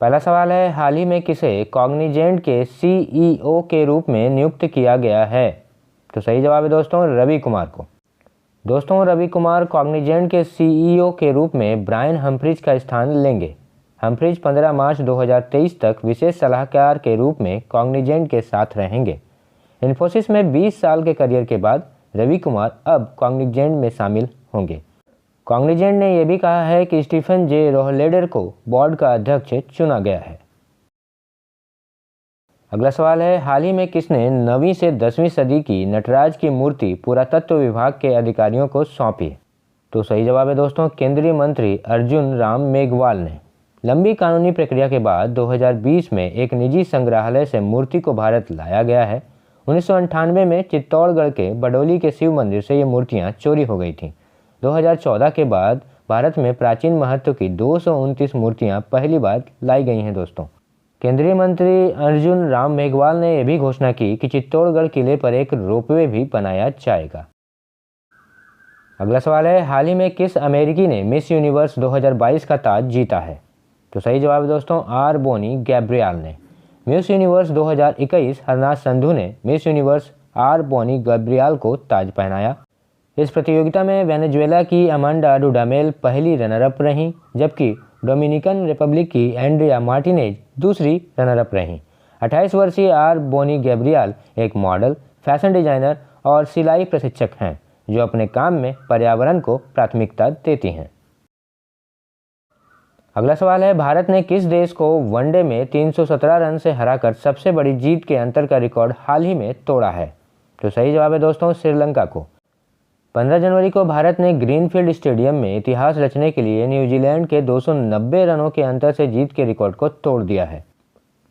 पहला सवाल है, हाल ही में किसे कॉग्निजेंट के सीईओ के रूप में नियुक्त किया गया है? तो सही जवाब है दोस्तों रवि कुमार को। दोस्तों रवि कुमार कॉग्निजेंट के सीईओ के रूप में ब्रायन हम्फ्रीज का स्थान लेंगे। हम्फ्रीज 15 मार्च 2023 तक विशेष सलाहकार के रूप में कॉग्निजेंट के साथ रहेंगे। इन्फोसिस में 20 साल के करियर के बाद रवि कुमार अब कॉग्निजेंट में शामिल होंगे। कॉग्निजेंट ने यह भी कहा है कि स्टीफन जे रोहलेडर को बोर्ड का अध्यक्ष चुना गया है। अगला सवाल है, हाल ही में किसने 9वीं से 10वीं सदी की नटराज की मूर्ति पुरातत्व विभाग के अधिकारियों को सौंपी? तो सही जवाब है दोस्तों केंद्रीय मंत्री अर्जुन राम मेघवाल ने। लंबी कानूनी प्रक्रिया के बाद 2020 में एक निजी संग्रहालय से मूर्ति को भारत लाया गया है। 1998 में चित्तौड़गढ़ के बडोली के शिव मंदिर से ये मूर्तियाँ चोरी हो गई थीं। 2014 के बाद भारत में प्राचीन महत्व की 229 मूर्तियाँ पहली बार लाई गई हैं दोस्तों। केंद्रीय मंत्री अर्जुन राम मेघवाल ने यह भी घोषणा की कि चित्तौड़गढ़ किले पर एक रोपवे भी बनाया जाएगा। अगला सवाल है, हाल ही में किस अमेरिकी ने मिस यूनिवर्स 2022 का ताज जीता है? तो सही जवाब है दोस्तों आर बोनी गैब्रियल ने। मिस यूनिवर्स 2021 हरनाथ संधू ने Miss Universe R Bonney Gabriel को ताज पहनाया। इस प्रतियोगिता में वेनेजुएला की अमांडा डुडामेल पहली रनरअप रहीं, जबकि डोमिनिकन रिपब्लिक की एंड्रिया मार्टिनेज दूसरी रनरअप रहीं। 28 वर्षीय आर बोनी गैब्रियल एक मॉडल, फैशन डिजाइनर और सिलाई प्रशिक्षक हैं जो अपने काम में पर्यावरण को प्राथमिकता देती हैं। अगला सवाल है, भारत ने किस देश को वनडे में 317 रन से हराकर सबसे बड़ी जीत के अंतर का रिकॉर्ड हाल ही में तोड़ा है? तो सही जवाब है दोस्तों श्रीलंका को। 15 जनवरी को भारत ने ग्रीनफील्ड स्टेडियम में इतिहास रचने के लिए न्यूजीलैंड के 290 रनों के अंतर से जीत के रिकॉर्ड को तोड़ दिया है।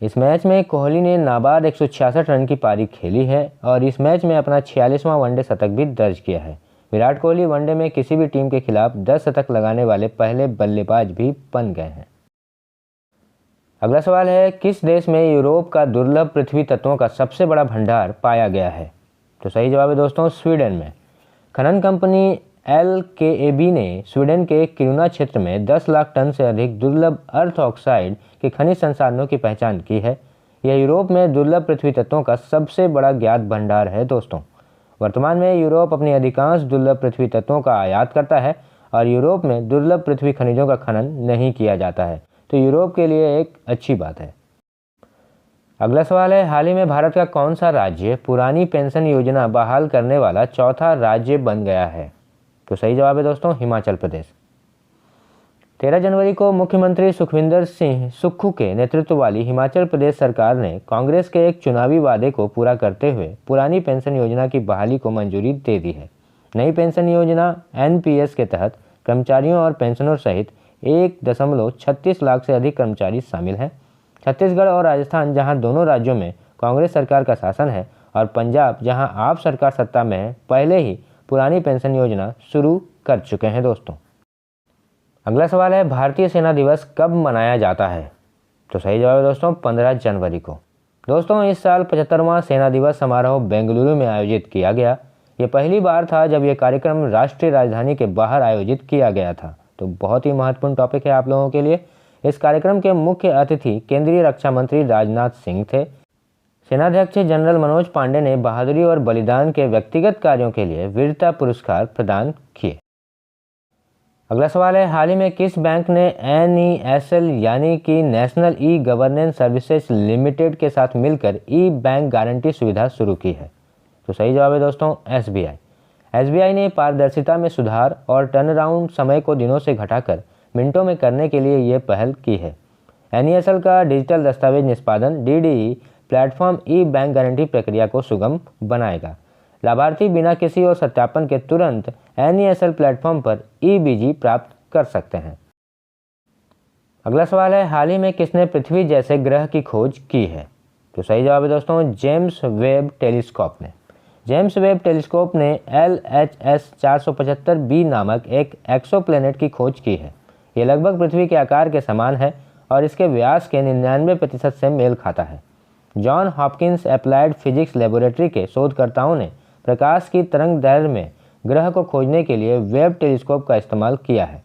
इस मैच में कोहली ने नाबाद 166 रन की पारी खेली है और इस मैच में अपना 46वां वनडे शतक भी दर्ज किया है। विराट कोहली वनडे में किसी भी टीम के खिलाफ 10 शतक लगाने वाले पहले बल्लेबाज भी बन गए हैं। अगला सवाल है, किस देश में यूरोप का दुर्लभ पृथ्वी तत्वों का सबसे बड़ा भंडार पाया गया है? तो सही जवाब है दोस्तों स्वीडन में। खनन कंपनी LKAB ने स्वीडन के किरुना क्षेत्र में 10 लाख टन से अधिक दुर्लभ अर्थ ऑक्साइड के खनिज संसाधनों की पहचान की है। यह यूरोप में दुर्लभ पृथ्वी तत्वों का सबसे बड़ा ज्ञात भंडार है दोस्तों। वर्तमान में यूरोप अपनी अधिकांश दुर्लभ पृथ्वी तत्वों का आयात करता है और यूरोप में दुर्लभ पृथ्वी खनिजों का खनन नहीं किया जाता है, तो यूरोप के लिए एक अच्छी बात है। अगला सवाल है, हाल ही में भारत का कौन सा राज्य पुरानी पेंशन योजना बहाल करने वाला चौथा राज्य बन गया है? तो सही जवाब है दोस्तों हिमाचल प्रदेश। 13 जनवरी को मुख्यमंत्री सुखविंदर सिंह सुक्खू के नेतृत्व वाली हिमाचल प्रदेश सरकार ने कांग्रेस के एक चुनावी वादे को पूरा करते हुए पुरानी पेंशन योजना की बहाली को मंजूरी दे दी है। नई पेंशन योजना NPS के तहत कर्मचारियों और पेंशनरों सहित 1.36 लाख से अधिक कर्मचारी शामिल हैं। छत्तीसगढ़ और राजस्थान, जहां दोनों राज्यों में कांग्रेस सरकार का शासन है, और पंजाब, जहां आप सरकार सत्ता में है, पहले ही पुरानी पेंशन योजना शुरू कर चुके हैं दोस्तों। अगला सवाल है, भारतीय सेना दिवस कब मनाया जाता है? तो सही जवाब है दोस्तों 15 जनवरी को। दोस्तों इस साल 75वां सेना दिवस समारोह बेंगलुरु में आयोजित किया गया। ये पहली बार था जब ये कार्यक्रम राष्ट्रीय राजधानी के बाहर आयोजित किया गया था, तो बहुत ही महत्वपूर्ण टॉपिक है आप लोगों के लिए। इस कार्यक्रम के मुख्य अतिथि केंद्रीय रक्षा मंत्री राजनाथ सिंह थे। सेनाध्यक्ष जनरल मनोज पांडे ने बहादुरी और बलिदान के व्यक्तिगत कार्यों के लिए वीरता पुरस्कार प्रदान किए। अगला सवाल है, हाल ही में किस बैंक ने NESL यानी कि national e governance services limited के साथ मिलकर ई बैंक गारंटी सुविधा शुरू की है? तो सही जवाब है दोस्तों SBI। SBI ने पारदर्शिता में सुधार और टर्नअराउंड समय को दिनों से घटाकर मिनटों में करने के लिए ये पहल की है। NESL का डिजिटल दस्तावेज निष्पादन DDE प्लेटफॉर्म ई बैंक गारंटी प्रक्रिया को सुगम बनाएगा। लाभार्थी बिना किसी और सत्यापन के तुरंत NESL प्लेटफॉर्म पर EBG प्राप्त कर सकते हैं। अगला सवाल है, हाल ही में किसने पृथ्वी जैसे ग्रह की खोज की है? तो सही जवाब है दोस्तों जेम्स वेब टेलीस्कोप ने। जेम्स वेब टेलीस्कोप ने LHS 475b नामक एक एक्सोप्लैनेट की खोज की है। ये लगभग पृथ्वी के आकार के समान है और इसके व्यास के 99% से मेल खाता है। John Hopkins applied physics laboratory के शोधकर्ताओं ने प्रकाश की तरंग दैर्ध्य में ग्रह को खोजने के लिए वेब टेलीस्कोप का इस्तेमाल किया है।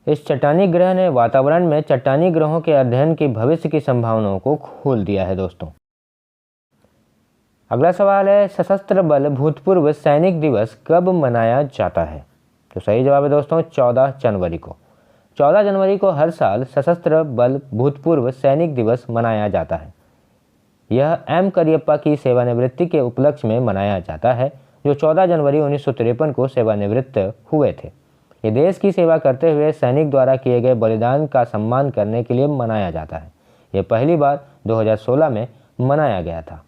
इस चट्टानी ग्रह ने वातावरण में चट्टानी ग्रहों के अध्ययन की भविष्य की संभावनाओं को खोल दिया है दोस्तों। अगला सवाल है, सशस्त्र बल भूतपूर्व सैनिक दिवस कब मनाया जाता है? तो सही जवाब है दोस्तों 14 जनवरी को। 14 जनवरी को हर साल सशस्त्र बल भूतपूर्व सैनिक दिवस मनाया जाता है। यह एम करियप्पा की सेवानिवृत्ति के उपलक्ष्य में मनाया जाता है, जो 14 जनवरी 1953 को सेवानिवृत्त हुए थे। ये देश की सेवा करते हुए सैनिक द्वारा किए गए बलिदान का सम्मान करने के लिए मनाया जाता है। यह पहली बार 2016 में मनाया गया था।